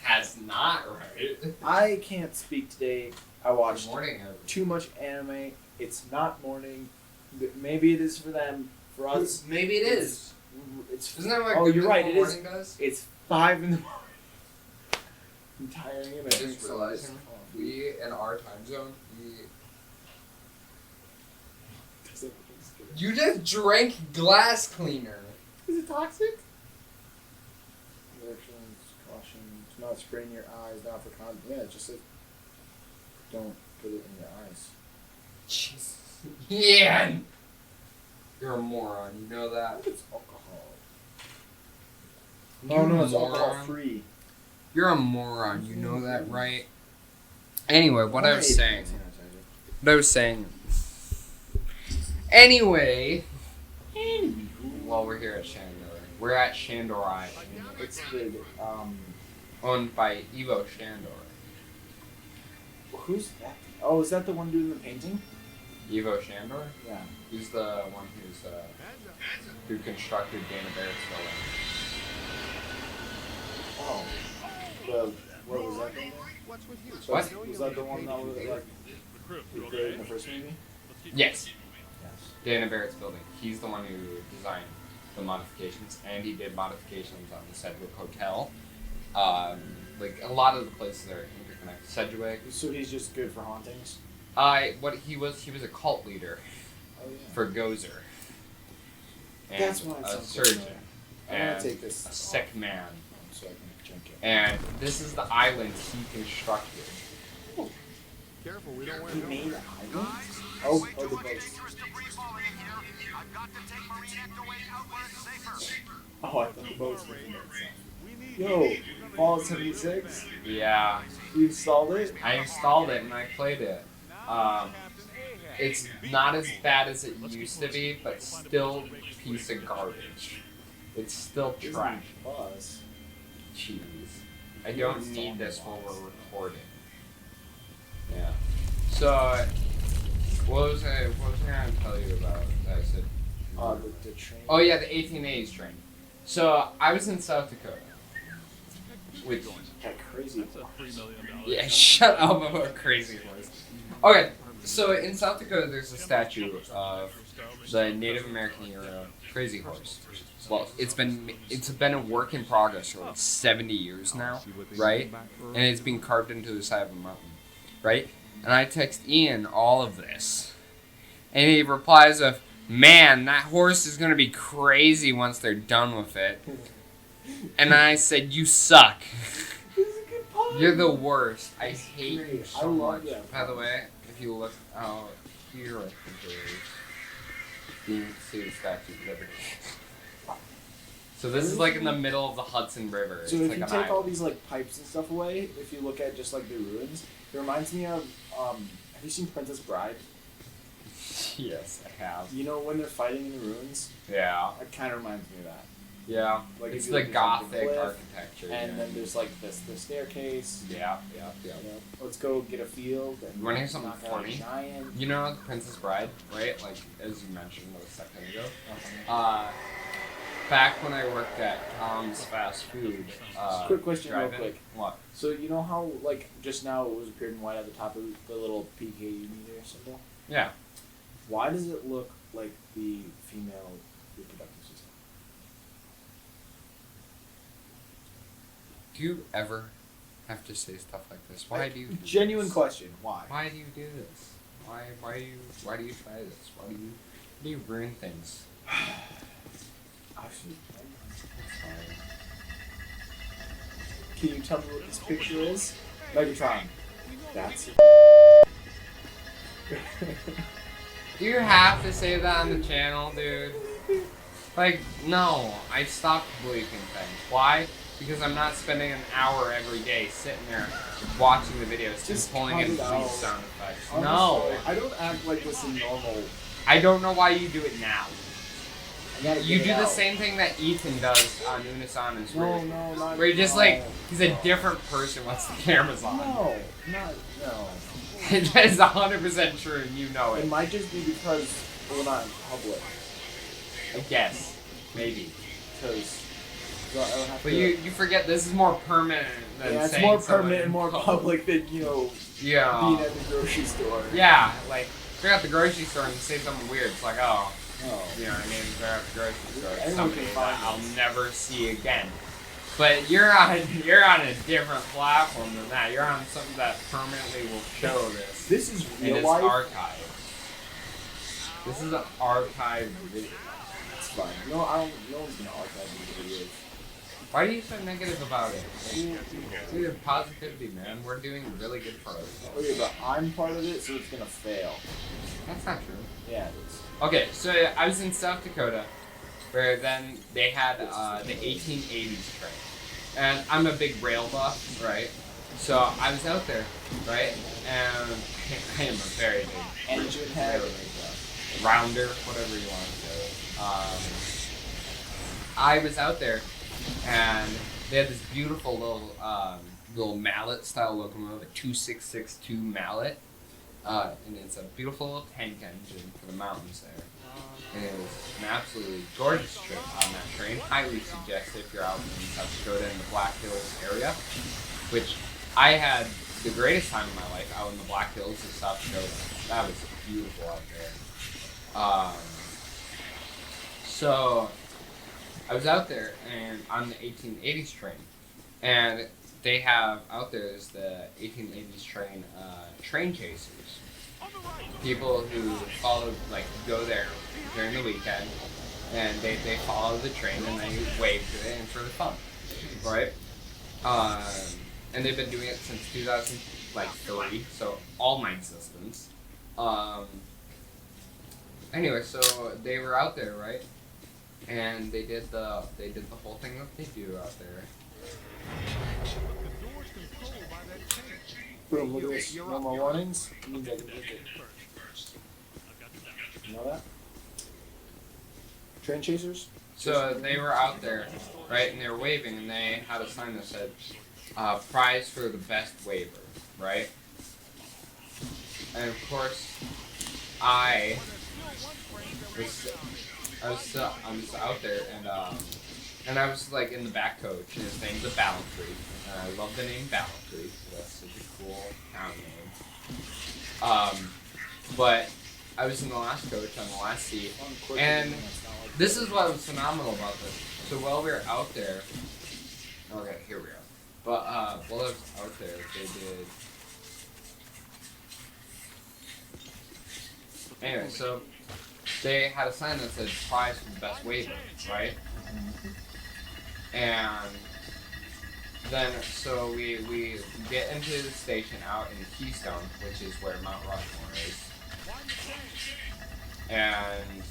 That's not right. I can't speak today. I watched Good morning, too much anime. It's not morning. Maybe it is for them. For us, maybe it is. It's Isn't that what oh, Good you're right. It is. Morning does? It's 5 in the morning. I'm tiring of I just realized we in our time zone. You just drank glass cleaner. Is it toxic? Directions, caution, do not spray in your eyes, not for con. Yeah, it just says don't put it in your eyes. Jesus. Yeah. You're a moron. You know that. It's alcohol. No, it's alcohol free. You're a moron. You know that, right? Anyway, what I was saying. Anyway. Well, we're here at Shandor. We're at Shandor Island. It's the Owned by Evo Shandor. Who's that? Oh, is that the one doing the painting? Evo Shandor? Yeah. He's the one who constructed Dana Barrett's building. Oh. What was that thing? What? Was that the one that was like we created in the first movie? Yes. Dana Barrett's building. He's the one who designed the modifications, and he did modifications on the Sedgwick Hotel. Like a lot of the places are interconnected. Sedgwick. So he's just good for hauntings. He was a cult leader for Gozer. And that's why it's a surgeon. And take this a sick man. So I can drink it. And this is the island he constructed. Careful, we don't want He to made an island? Oh, the boat. Oh, I thought the boats were in it. Yo, Fallout 76? Yeah. You installed it? I installed it and I played it. It's not as bad as it used to be, but still a piece of garbage. It's still trash. Buzz. Jeez. I don't need this while we're recording. Yeah. So, what was I going to tell you about? I said. The train. Oh yeah, the 1880s train. So I was in South Dakota. Which got crazy. That's a $3 million. Yeah, shut up about crazy voice. Okay, so in South Dakota there's a statue of the Native American era crazy horse. Well, it's been a work in progress for like 70 years now, right? And it's been carved into the side of a mountain, right? And I text Ian all of this, and he replies of, "Man, that horse is gonna be crazy once they're done with it." And I said, "You suck. You're the worst. I hate you so much." By the way, if you look out here, I think there is. You can see the Statue of Liberty. So this is like in the middle of the Hudson River. So it's if like you an take island. all these like pipes and stuff away, if you look at just like the ruins, it reminds me of have you seen Princess Bride? Yes, I have. You know when they're fighting in the ruins? Yeah. It kind of reminds me of that. Yeah. Like It's if you the look at something Gothic cliff, architecture. And then there's like the staircase. Yeah. You know, let's go get a field. And You wanna hear something knock out a funny? giant. You know the Princess Bride, right? Like, as you mentioned a second ago. Back when I worked at Tom's Fast Food, Quick question, real drive-in. quick. What? So you know how like just now it was appeared in white at the top of the little PKU meter symbol? Yeah. Why does it look like the female reproductive system? Do you ever have to say stuff like this? Why do you? Do Genuine this? question. Why? Why do you do this? Why do you try this? Why do you ruin things? Actually, It's fine. can you tell me what this picture is? Megatron. That's it. Do you have to say that on the channel, dude? Like, no. I stopped bleeping things. Why? Because I'm not spending an hour every day sitting there watching the videos Just and pulling in cut it out. sound effects. I'm No. sorry. I don't act like this is normal. I don't know why you do it now. I gotta You get do it the out. sing thing that Ethan does on Unison's No, Room. no, not. Where you're just no, like, he's a no. different person once the camera's on. No, not no. That is 100% true, and you know It it. might just be because we're not in public. I guess. Maybe. Because So I don't have But to. you forget this is more permanent than Yeah, it's saying more someone permanent in and more public than being Yeah. at the grocery store. Yeah, like if you're at the grocery store and you say something weird, it's like, oh, No. you know what I mean? They're at the grocery store. It's Anyone somebody can that find I'll this. never see again. But you're on a different platform than that. You're on something that permanently will show this. This is And real it's life. archived. This is an archived video. It's fine. No, I don't. No one's gonna archive these videos. Why are you so negative about it? Dude, positivity, man. We're doing really good for us. Okay, but I'm part of it, so it's gonna fail. That's not true. Yeah, it is. Okay, so I was in South Dakota, where then they had the 1880s train. And I'm a big rail buff, right? So I was out there, right? And I am a very big Engine head. rounder, whatever you want to say. I was out there, and they had this beautiful little mallet style locomotive, a 2662 mallet, and it's a beautiful little tank engine for the mountains there. And it was an absolutely gorgeous trip on that train. Highly suggest if you're out in South Dakota in the Black Hills area, which I had the greatest time of my life out in the Black Hills of South Dakota. That was beautiful out there. So I was out there and on the 1880s train, and they have out there is the 1880s train train chasers. People who follow, like, go there during the weekend, and they follow the train and they wave to it and for the fun, right? And they've been doing it since 2003, so all 9 systems. Anyway, so they were out there, right? And they did the whole thing that they do out there. Boom, look at this. No more warnings. Means I can visit. You know that? Train chasers? So they were out there, right? And they were waving, and they had a sign that said, prize for the best waver, right? And of course, I was out there, and I was like in the back coach, and his name's a Ballantree, and I love the name Ballantree. That's such a cool town name. But I was in the last coach on the last seat, and this is what was phenomenal about this. So while we were out there, okay, here we are. But while I was out there, they did. Anyway, so they had a sign that said prize for the best waiver, right? And then, so we get into the station out in Keystone, which is where Mount Rushmore is. And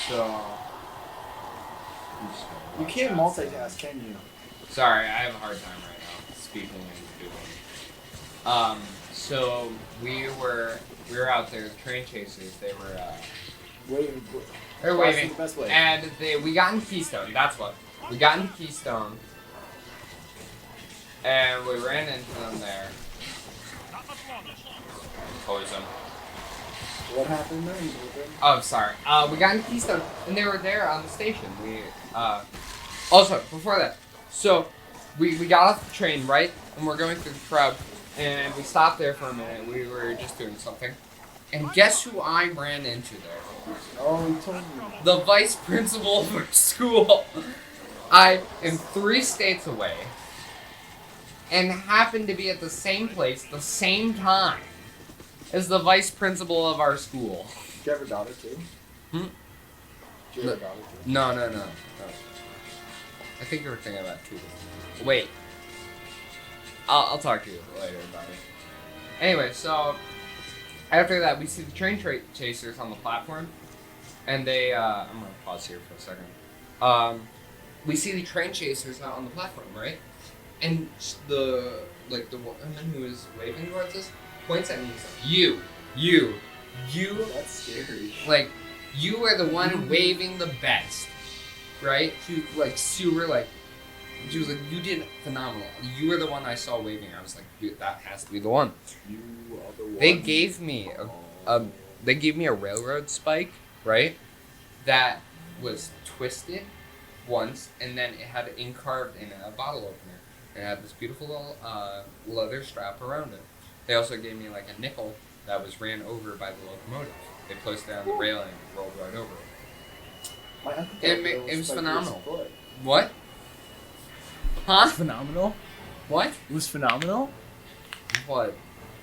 so You can't multitask, can you? sorry, I have a hard time right now speaking and doing. So we were out there, train chasers. They were Waving. they're Prize for waving, the best way. and we got into Keystone. That's what we got into Keystone, and we ran into them there. Poison. What happened there? You moving? Oh, sorry. We got into Keystone, and they were there on the station. We also before that, so we got off the train, right, and we're going through the crowd, and we stopped there for a minute. We were just doing something, and guess who I ran into there? Oh, you told me. The vice principal of our school. I am 3 states away, and happened to be at the same place, the same time, as the vice principal of our school. Did you have a daughter too? Hmm? Did you have a daughter too? No. I think you were thinking about 2. Wait. I'll talk to you later about it. Anyway, so after that, we see the train chasers on the platform, and they. I'm gonna pause here for a second. We see the train chasers out on the platform, right? And the woman who is waving towards us points at me and says, "You, That's scary. like, you are the one waving the best, right?" She like super like. She was like, "You did phenomenal. You were the one I saw waving." I was like, "Dude, that has to be the one." You are the one. They gave me a railroad spike right? That was twisted once, and then it had carved in a bottle opener. It had this beautiful little leather strap around it. They also gave me like a nickel that was ran over by the locomotive. They placed it on the railing and rolled right over it. My uncle It was like phenomenal. his foot. What? It Huh? was phenomenal. What? It was phenomenal. What?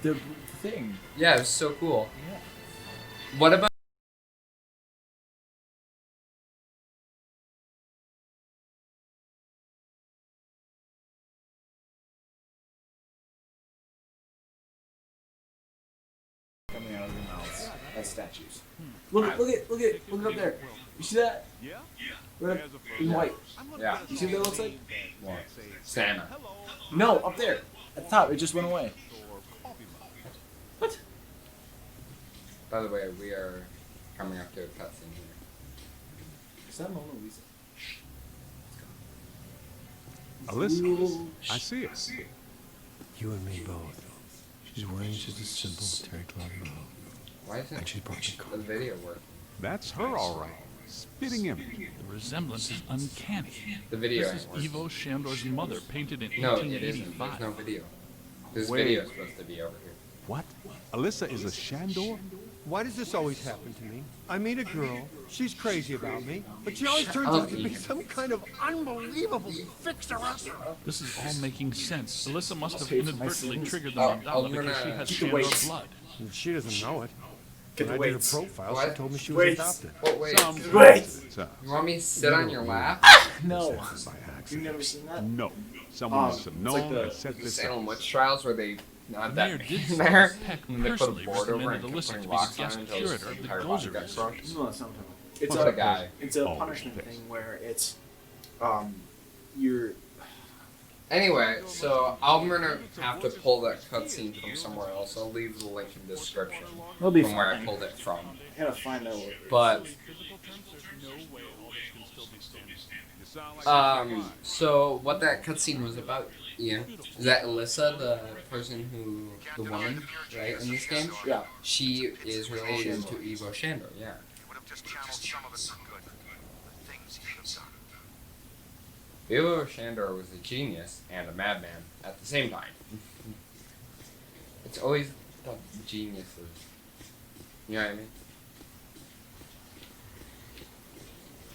The thing. Yeah, it was so cool. Yeah. What about Coming out of their mouths as statues. Look it up there. You see that? Yeah? Right up in white. yeah? You see what that looks like? What? Santa. No, up there. At the top. It just went away. What? By the way, we are coming up to a cutscene here. Is that Mona Lisa? Alyssa, I see it. You and me both. She's wearing just a simple terry cloth robe. Why isn't And she's brought me the coffee. video working? That's her, all right. Spitting image. The resemblance is uncanny. The video This is ain't working. Evo Shandor's mother, painted in No, it isn't. 1885. There's no video. This Wait. video is supposed to be over here. What? Alyssa is a Shandor? Why does this always happen to me? I meet a girl, she's crazy about me, but she always turns up, out to be Ian. some kind of unbelievable fixer-upper. This is all making sense. Alyssa must have Okay, for my inadvertently sins. triggered the Oh, mandala I'm because she gonna- has Keep the Shandor weights. blood. And she doesn't know it. Get When the I did her weights. profile, What? she told me she was Weights. adopted. What, wait. Wait. So, You want me to sit on your lap? No. by You've accident. never seen that? No. Someone must have it's known like the- and set The this Salem up. Witch Trials where they not that Mayor man did there, Peck and they put a personally board over recommended and Alyssa kept to putting be the rocks guest on until curator his of the entire Gozer body got research. crushed. No, that's not what I'm talking about. It's What's a the guy? It's a Oh, punishment piss. thing where it's you're Anyway, so I'm gonna have to pull that cutscene from somewhere else. I'll leave the link in the description It'll be from where I fine. pulled it from. I gotta find out what But so what that cutscene was about, Ian, is that Alyssa, the person who, the woman, right, in this game, yeah. she is related to Evo Shandor, yeah. Evo Shandor was a genius and a madman at the same time. It's always the geniuses. You know what I mean?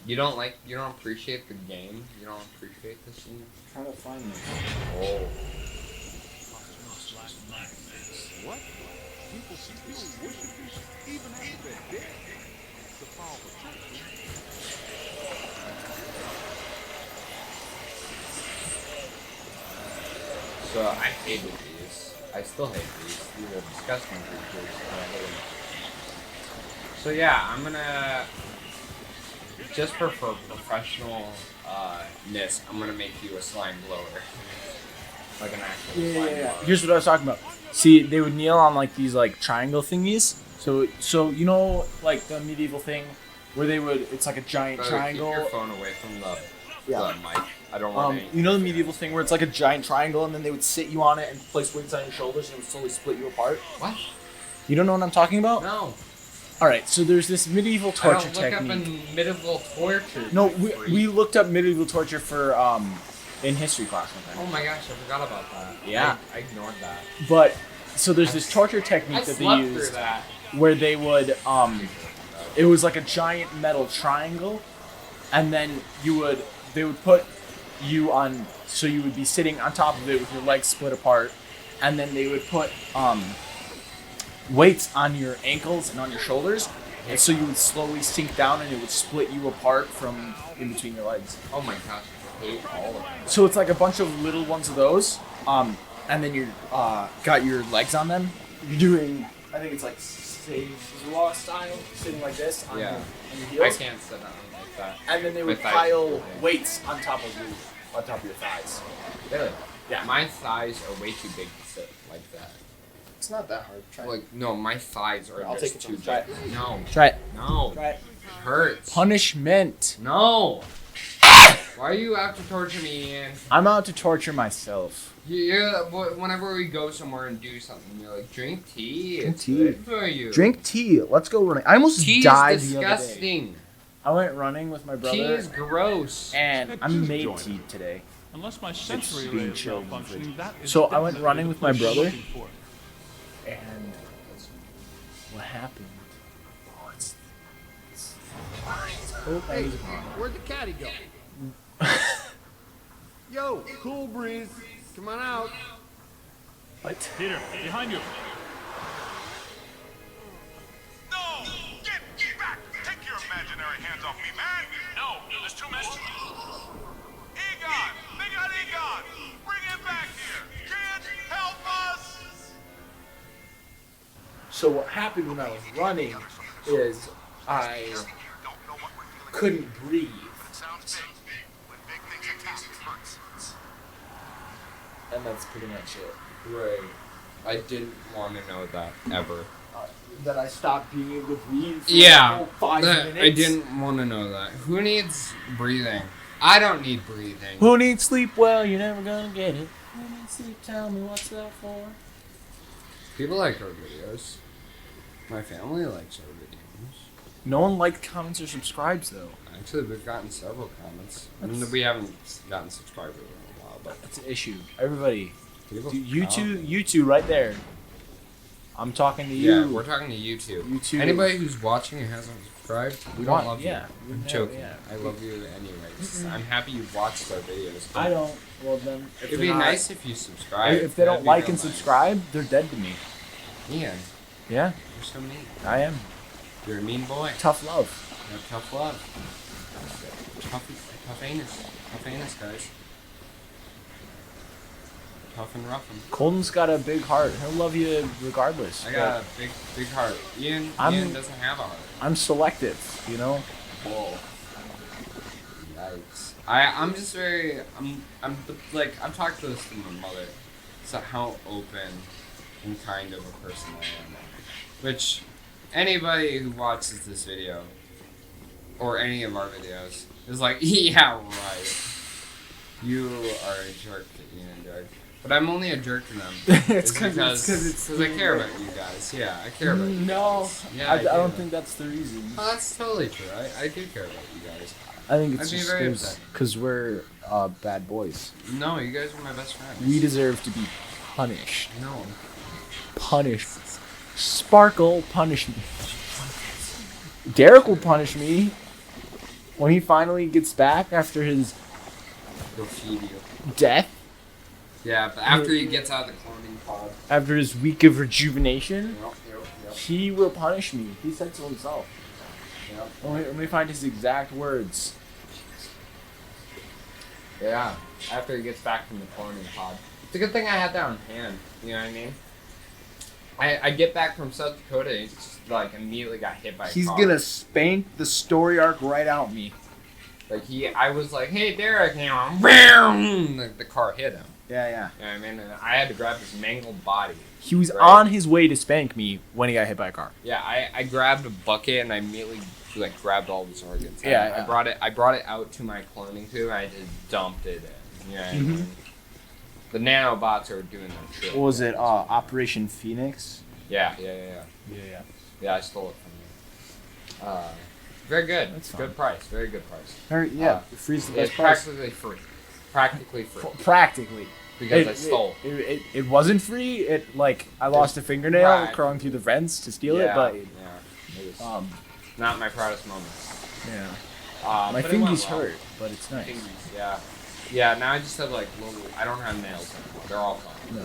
You don't appreciate the game? You don't appreciate the scene? I'm trying to find this. Oh. What? People still worship you even after they're dead. It's a powerful church. So I hated these. I still hate these. These are disgusting creatures. And I hate them. So yeah, I'm gonna just for professional ness, I'm gonna make you a slime blower. Like an actual slime blower. Here's what I was talking about. See, they would kneel on like these like triangle thingies. So you know like the medieval thing where they would it's like a giant Brother, triangle. Keep your phone away from the Yeah. mic. I don't want any. You know the medieval thing where it's like a giant triangle and then they would sit you on it and place weights on your shoulders and it would slowly split you apart. What? You don't know what I'm talking about? No. All right, so there's this medieval torture I don't look technique. up in medieval torture. No, we looked up medieval torture for in history class one Oh time. my gosh, I forgot about that. Yeah. I ignored that. But so there's this torture I technique that they slept through used that. where they would it was like a giant metal triangle and then they would put you on so you would be sitting on top of it with your legs split apart and then they would put weights on your ankles and on your shoulders and so you would slowly sink down and it would split you apart from in between your legs. Oh my gosh, I hate all of them. So it's like a bunch of little ones of those and then you're got your legs on them. You're doing I think it's like law style, sitting like this on, Yeah. your, on your I heels. can't sit down like that. And then they would My thighs pile are big. weights on top of your thighs. Really? Yeah. My thighs are way too big to sit like that. It's not that hard. Try. Like, no, my thighs are I'll just take it too from- try big. No. Try it. No. Try it. It hurts. Punishment. No. Why are you out to torture me, Ian? I'm out to torture myself. Whenever we go somewhere and do something, you're like, drink tea. Drink It's tea. good for you. Drink tea. Let's go running. I almost Tea died is the other day. disgusting. I went running with my brother. Tea is gross. And I made tea today. Unless my sensory being array is chilled in the malfunctioning, that is So I went definitely running the with my place I'm brother. looking for. And what happened? Oh, it's oh, Hey, where'd the caddy go? Yo, cool breeze. Come on out. what? Peter, behind you. No! Get back! Take your imaginary hands off me, man! No, there's too many. Egon! They got Egon! Bring him back here! Kids, help us! So what happened when I was running is I couldn't breathe. Sounds big. When big things attack, it hurts. And that's pretty much it. Right. I didn't want to know that ever. Then I stopped being able to breathe for Yeah, like 5 minutes. I didn't want to know that. Who needs breathing? I don't need breathing. Who needs sleep well? You're never gonna get it. Who needs sleep? Tell me what's that for? People like our videos. My family likes our videos. No one liked, comments, or subscribes though. Actually, we've gotten several comments. And we haven't gotten subscribers in a while, but That's an issue. Everybody, people you two right there. I'm talking to you. Yeah, we're talking to you two. You two. Anybody who's watching and hasn't subscribed, we don't love yeah, you. I'm joking. I love you anyways. I'm happy you watched our videos. I don't. Well then, if It'd they're be not- nice if you subscribe. If they don't That'd be like real and nice. subscribe, they're dead to me. Ian, Yeah, you're so mean. I am. You're a mean boy. Tough love. You have tough love. Tough anus. Tough anus, guys. Tough and rough 'em. Colton's got a big heart. He'll love you regardless. I got a big heart. Ian doesn't have a heart. I'm selective, you know. Whoa. Yikes. I'm just very like I've talked to this to my mother. So how open and kind of a person I am. Which anybody who watches this video or any of our videos is like, yeah, right. You are a jerk to Ian and Jared. But I'm only a jerk to them. It's because I care about you guys. Yeah, I care about you No, guys. Yeah, I do. don't think that's the reason. Oh, that's totally true. I do care about you guys. I think it's I'd be just very upset. because we're bad boys. No, you guys are my best friends. We deserve to be punished. No. Punished. Sparkle, punish me. Derek will punish me when he finally gets back after his He'll feed you. death, Yeah, but after he gets out of the cloning pod. after his week of rejuvenation. Yep. He will punish me. He said so himself. Yep. Let me find his exact words. Yeah, after he gets back from the cloning pod. It's a good thing I had that on hand. You know what I mean? I get back from South Dakota and just like immediately got hit by a He's car. gonna spank the story arc right out me. Like I was like, hey Derek, you know, boom! The car hit him. Yeah. You know what I mean? And I had to grab his mangled body. He was Right. on his way to spank me when he got hit by a car. Yeah, I grabbed a bucket and I immediately like grabbed all his organs. Yeah, I brought it out to my cloning tube and I just dumped it in. You know what I mean? The nanobots are doing their shit. What was it? Operation Phoenix? Yeah. Yeah. I stole it from you. Very good. That's Good fine. price. Very good price. Free's the It's best price. practically free. Practically free. Practically. Because I stole. It wasn't free. It like I lost a fingernail Right. crawling through the vents to steal it, Yeah, but it was yeah. not my proudest moment. My But it went fingies well. hurt, but it's nice. Fingies, yeah. Yeah, now I just have like little. I don't have nails anymore. They're all gone.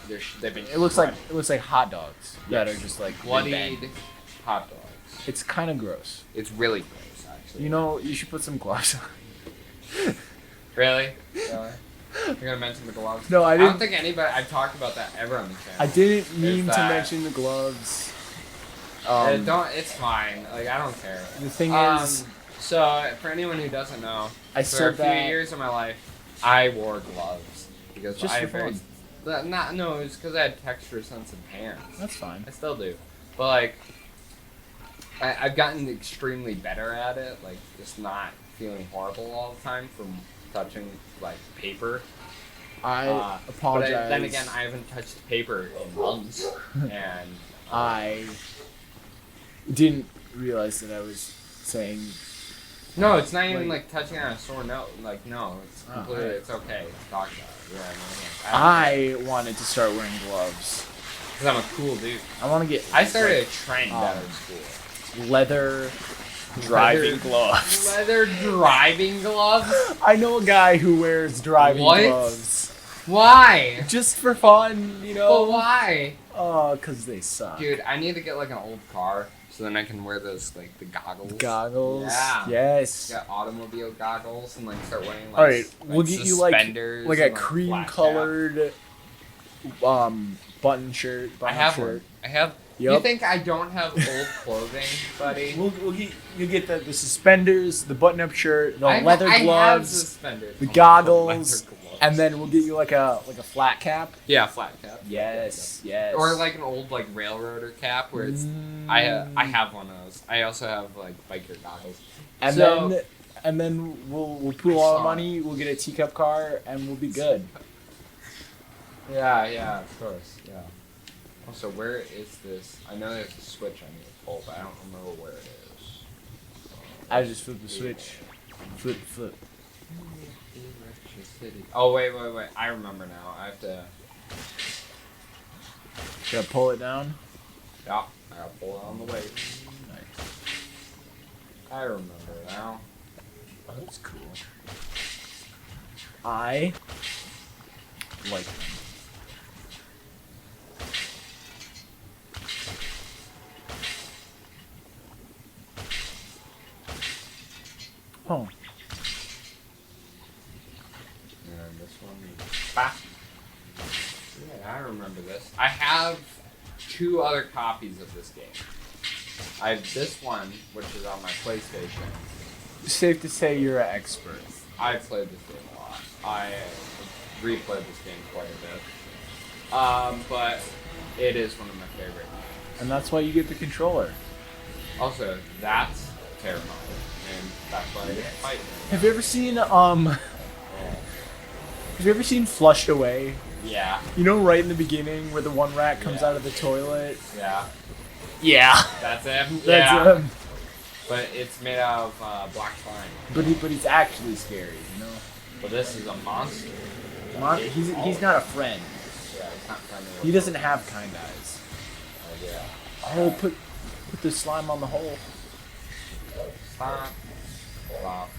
No. They've been. It looks like hot dogs that are just like bloodied bang. hot dogs. It's kind of gross. It's really gross, actually. You know, you should put some gloves on. Really? Really? You're gonna mention the gloves? No, I I don't didn't. think anybody. I've talked about that ever on the channel. I didn't mean to that. mention the gloves. Don't. It's fine. Like I don't care. The thing is, So for anyone who doesn't know, I for said a few that years of my life, I wore gloves because Just I for very. fun. No, it's because I had texture-sensitive hands. that's fine. I still do, but like, I've gotten extremely better at it. Like, just not feeling horrible all the time from touching like paper. I But apologize. then again, I haven't touched paper in months, and I didn't realize that I was saying. no, it's not even like touching on a sore note. Like, no, it's Oh, completely, alright. it's okay. It's talk about it. Yeah, I wanted to start wearing gloves. because I'm a cool dude. I want to get. I started a trend out um, of school. leather driving gloves. Leather driving gloves? I know a guy who wears driving What? gloves Why? just for fun, you But know. why? Cause they suck. Dude, I need to get like an old car so then I can wear those like the goggles. Goggles. Yeah. Yes. Get automobile goggles and like start wearing like All right, we'll get you like suspenders a and, cream flat cap. colored button shirt. I have shirt. one. I have. You Yup. think I don't have old clothing, buddy? We'll get you get the suspenders, the button up shirt, the I leather have gloves, suspenders. the Oh, goggles, leather gloves. and then we'll get you like a flat cap. Yeah, flat cap. Yes, yes. Or like an old like railroader cap where it's I have one of those. I also have like biker goggles. And So- then we'll pool all our money. We'll get a teacup car, and we'll be good. Yeah, of course. Yeah. Also, where is this? I know there's a switch I need to pull, but I don't remember where it is. I just flip the switch. Flip. Oh wait. I remember now. I have to. Gotta pull it down. Yeah, I gotta pull it on the way. I remember now. Oh, that's cool. I like them. Oh. And this one. Bah. Yeah, I remember this. I have 2 other copies of this game. I have this one, which is on my PlayStation. Safe to say you're an expert. I've played this game a lot. I replayed this game quite a bit. But it is one of my favorite games. And that's why you get the controller. Also, that's terrifying, and that's why I get to fight. Have you ever seen Flushed Away? Yeah, You know, right in the beginning where the one rat comes out of the toilet? yeah, Yeah. that's him. That's yeah. him. But it's made out of black slime. But he's actually scary, you know? But this is a monster. He's not a friend. Yeah, it's not friendly. He doesn't have kind eyes. Yeah. Oh, put the slime on the hole. Stop. Stop.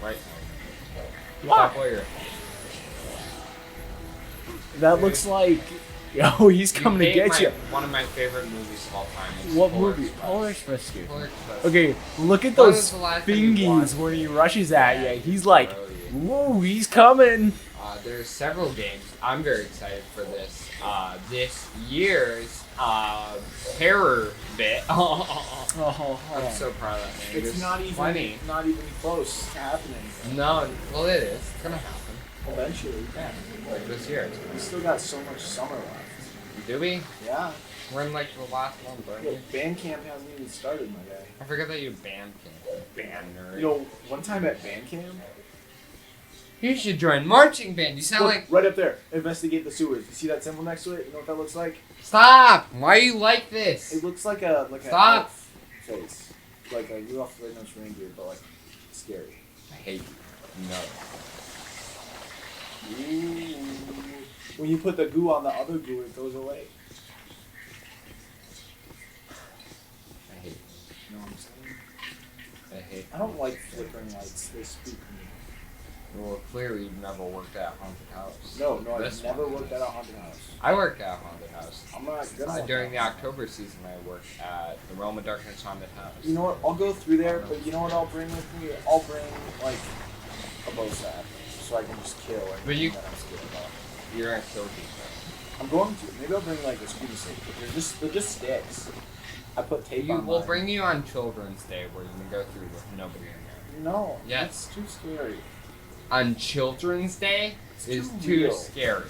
Right. What? Stop while you're. That looks like... Oh, he's You coming to hate get you. One of my favorite movies of all time. Is What Polar movie? Express. Polar Express. Dude. Polar Express. Okay, look at When those was the last time you fingies watched- when he rushes at you. He's like, Oh, yeah. whoa, he's coming. There's several games. I'm very excited for this. This year's TeraBit. Oh, I'm so proud of that name. It's There's not even close to happening. No, well it is. It's gonna happen. Eventually. Yeah, like this year. We still got so much summer left. Do we? Yeah. We're in like the last one, aren't Yeah, we? band camp hasn't even started, my guy. I forgot that you band camp. Band nerd. You know, one time at band camp, You should join marching band. You sound look, like. right up there, investigate the sewers. You see that symbol next to it? You know what that looks like? Stop! Why are you like this? It looks like a Stop. elf face, like a Rudolph the Red-Nosed Reindeer, but like scary. I hate you. No. Ooh. When you put the goo on the other goo, it goes away. I hate You know what I'm saying? you. I hate I don't like flickering lights. They spook me. Well, clearly you've never worked at a haunted house. No, This I've never one worked does. at a haunted house. I worked at a haunted house. I'm not good at During the haunted October season, I worked at the Realm of Darkness Haunted House. You know what? I'll go through there, but you know what I'll bring with me? I'll bring like a bow staff, so I can just kill anything But you- that I'm scared about. You're gonna kill people. I'm going to. Maybe I'll bring like a scuba stick. But they're just sticks. I put tape on We'll mine. bring you on Children's Day where you can go through with nobody in there. No. Yes. It's too scary. On Children's Day is too too real. scary.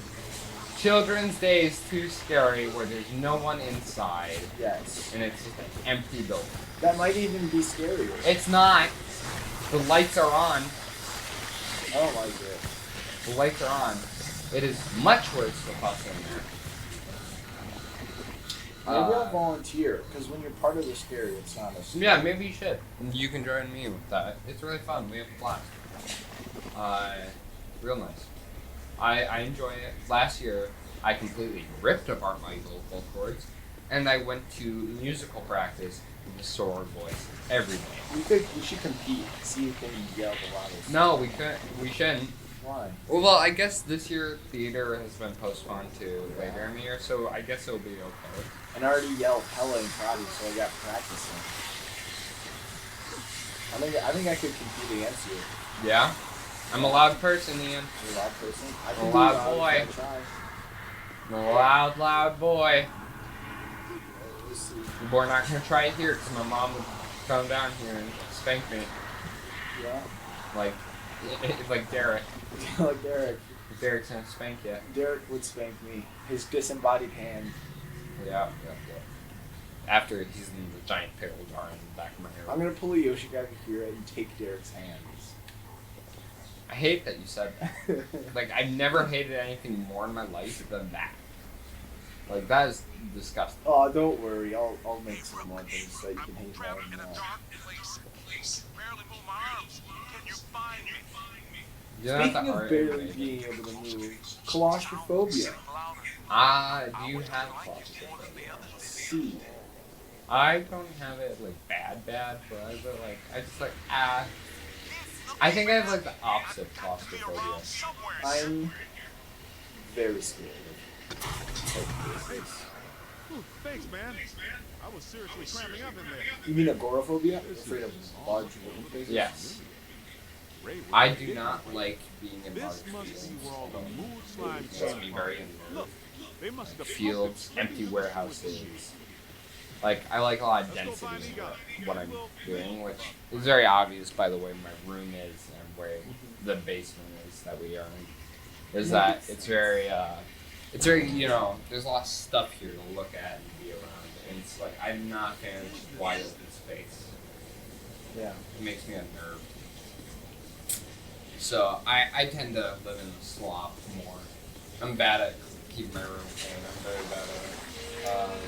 Children's Day is too scary where there's no one inside Yes. and it's just an empty building. That might even be scarier. It's not. The lights are on. I don't like it. The lights are on. It is much worse to fuss in there. Maybe I'll volunteer, because when you're part of the scary, it's not a scary. Yeah, maybe you should. You can join me with that. It's really fun. We have a blast. Real nice. I enjoy it. Last year, I completely ripped apart my vocal cords, and I went to musical practice with the sword voice every day. We should compete, see who can yell the loudest. No, we couldn't. We shouldn't. Why? Well, I guess this year theater has been postponed to later in the year, so I guess it'll be okay. And I already yelled hella in karate, so I got practicing. I think I could compete against you. Yeah? I'm a loud person, Ian. You're a loud person. I can A do loud loud boy. if I try. I'm a loud, loud boy. We'll see. We're not gonna try it here, because my mom would come down here and spank me. Yeah. Like Derek. Like Derek. Derek's gonna spank you. Derek would spank me. His disembodied hand. Yeah. After he's in the giant pickle jar in the back of my hair. I'm gonna pull a Yoshigaki Kira and take Derek's hands. I hate that you said that. Like, I've never hated anything more in my life than that. Like, that is disgusting. Oh, don't worry. I'll make some more things that you can hate more In than a that. dark place. Barely move my arms. Can you find me? You don't have Speaking to of argue barely with me. being able to move, claustrophobia. Do you have claustrophobia? C. I don't have it, like, bad, but I just, like, I think I have, like, the opposite of claustrophobia. I'm very scared of this. Ooh, thanks, man. I was seriously cramping up in there. You mean agoraphobia? Afraid of large wooden places? Yes. Ray was I right. do not like being in large This must be fields. where all the mood slime It makes me very Look, they must have fields, empty warehouses. Like, I like a lot of density in what I'm doing, which is very obvious by the way my room is and where the basement is that we are in. Is that it's very, you know, there's a lot of stuff here to look at and be around. And it's like, I'm not a fan of just wide open space. Yeah. It makes me unnerved. So, I tend to live in the slop more. I'm bad at keeping my room clean. I'm very bad at it.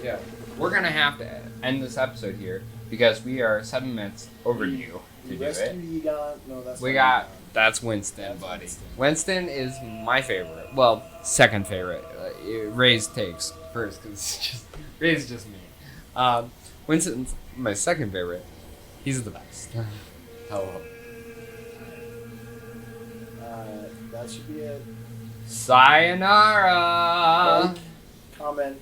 Yeah. We're gonna have to end this episode here because we are 7 minutes overdue to do Rescue it. Egon. No, that's We not got Egon. that's Winston, That's buddy. Winston. Winston is my favorite. Well, second favorite. Ray's takes first because Ray's just me. Winston's my second favorite. He's the best. Hello. That should be it. Sayonara. Like, comment,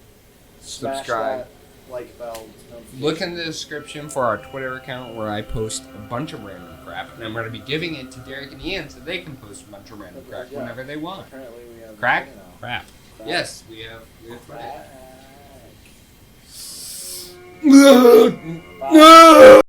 smash Subscribe. that like bell. notification. Look in the description for our Twitter account where I post a bunch of random crap, and I'm going to be giving it to Derek and Ian so they can post a bunch of random crap Yeah. whenever they want. Apparently we have Crack? you know, Crap. crack. Yes, we have Twitter. Crack. No!